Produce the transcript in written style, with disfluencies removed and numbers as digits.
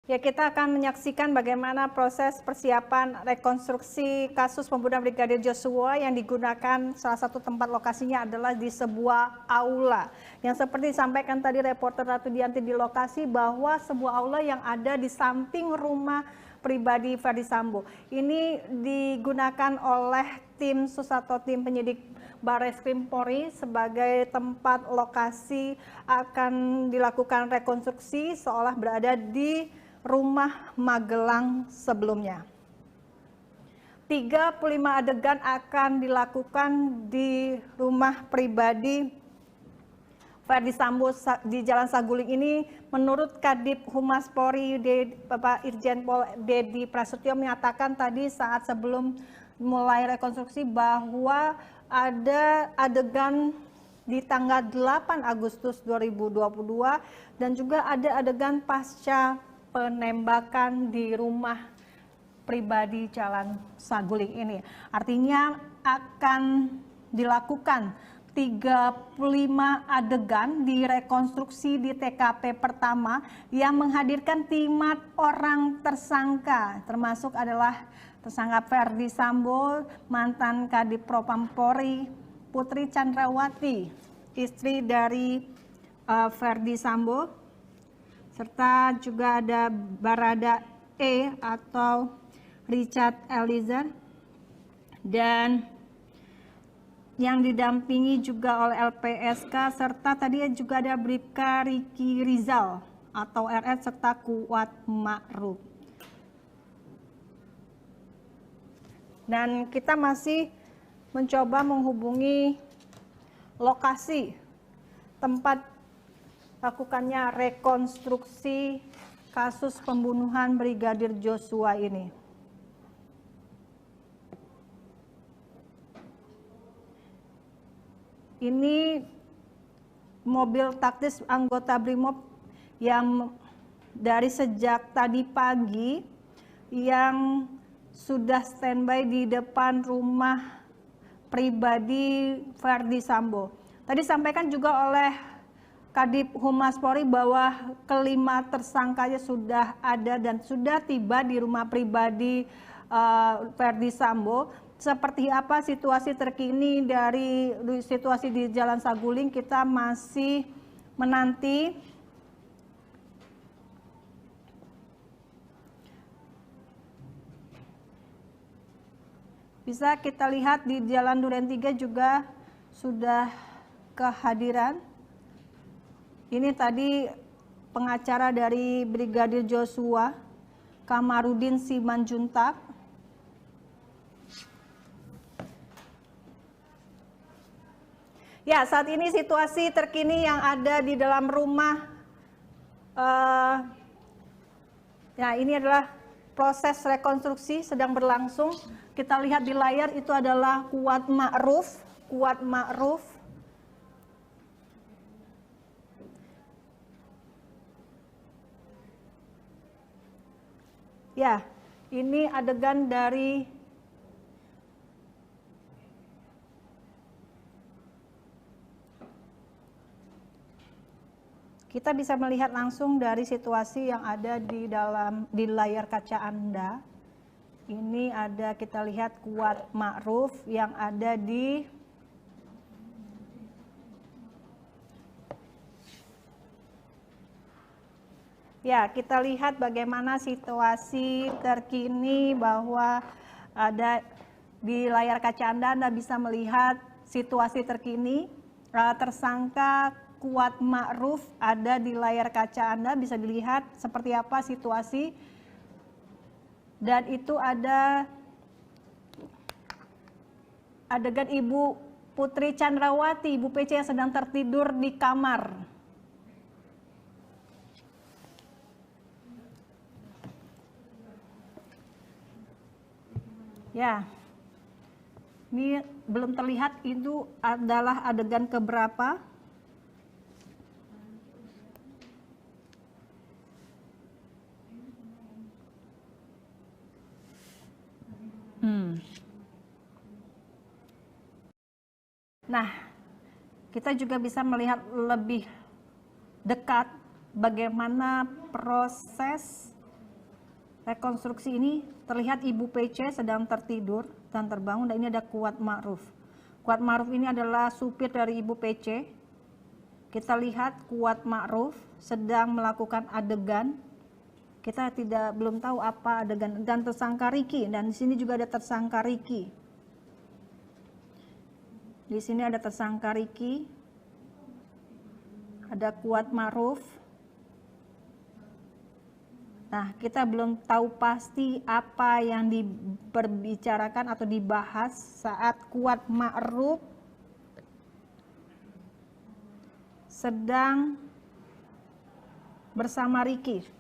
Ya, kita akan menyaksikan bagaimana proses persiapan rekonstruksi kasus pembunuhan Brigadir Joshua yang digunakan salah satu tempat lokasinya adalah di sebuah aula. Yang seperti disampaikan tadi reporter Ratu Dianti di lokasi bahwa sebuah aula yang ada di samping rumah pribadi Ferdy Sambo. Ini digunakan oleh tim sus atau tim penyidik Barreskrim Polri sebagai tempat lokasi akan dilakukan rekonstruksi seolah berada di rumah Magelang sebelumnya. 35 adegan akan dilakukan di rumah pribadi Ferdy Sambo di Jalan Saguling ini. Menurut Kadip Humas Polri, Bapak Irjen Pol Dedi Prasetyo menyatakan tadi saat sebelum mulai rekonstruksi bahwa ada adegan di tanggal 8 Agustus 2022 dan juga ada adegan pasca penembakan di rumah pribadi Jalan Saguling ini. Artinya akan dilakukan 35 adegan di rekonstruksi di TKP pertama yang menghadirkan 5 orang tersangka, termasuk adalah tersangka Ferdy Sambo, mantan Kadip Propam Polri, Putri Chandrawati, istri dari Ferdy Sambo, serta juga ada Barada E atau Richard Eliezer, dan yang didampingi juga oleh LPSK, serta tadi juga ada Bribka Riki Rizal atau RS serta Kuat Ma'ruf. Dan kita masih mencoba menghubungi lokasi tempat lakukannya rekonstruksi kasus pembunuhan Brigadir Joshua ini. Ini mobil taktis anggota Brimob yang dari sejak tadi pagi yang sudah standby di depan rumah pribadi Ferdy Sambo. Tadi sampaikan juga oleh Kadip Humas Polri bahwa kelima tersangkanya sudah ada dan sudah tiba di rumah pribadi Ferdy Sambo. Seperti apa situasi terkini dari situasi di Jalan Saguling, kita masih menanti. Bisa kita lihat di Jalan Duren 3 juga sudah kehadiran. Ini tadi pengacara dari Brigadir Joshua, Kamarudin Simanjuntak. Ya, saat ini situasi terkini yang ada di dalam rumah, ya ini adalah proses rekonstruksi sedang berlangsung. Kita lihat di layar itu adalah Kuat Ma'ruf. Ya, ini adegan dari kita bisa melihat langsung dari situasi yang ada di layar kaca Anda. Ini ada kita lihat Kuat Ma'ruf yang ada di ya, kita lihat bagaimana situasi terkini bahwa ada di layar kaca Anda bisa melihat situasi terkini. Tersangka Kuat Ma'ruf ada di layar kaca Anda, bisa dilihat seperti apa situasi. Dan itu ada adegan Ibu Putri Chandrawati, Ibu PC yang sedang tertidur di kamar. Ya, ini belum terlihat itu adalah adegan keberapa. Nah, kita juga bisa melihat lebih dekat bagaimana proses rekonstruksi ini terlihat Ibu PC sedang tertidur dan terbangun, dan ini ada Kuat Ma'ruf. Kuat Ma'ruf ini adalah supir dari Ibu PC. Kita lihat Kuat Ma'ruf sedang melakukan adegan. Kita belum tahu apa adegan, dan tersangka Riki, dan di sini juga ada tersangka Riki. Di sini ada tersangka Riki, ada Kuat Ma'ruf. Nah, kita belum tahu pasti apa yang diperbicarakan atau dibahas saat Kuat Ma'ruf sedang bersama Riki.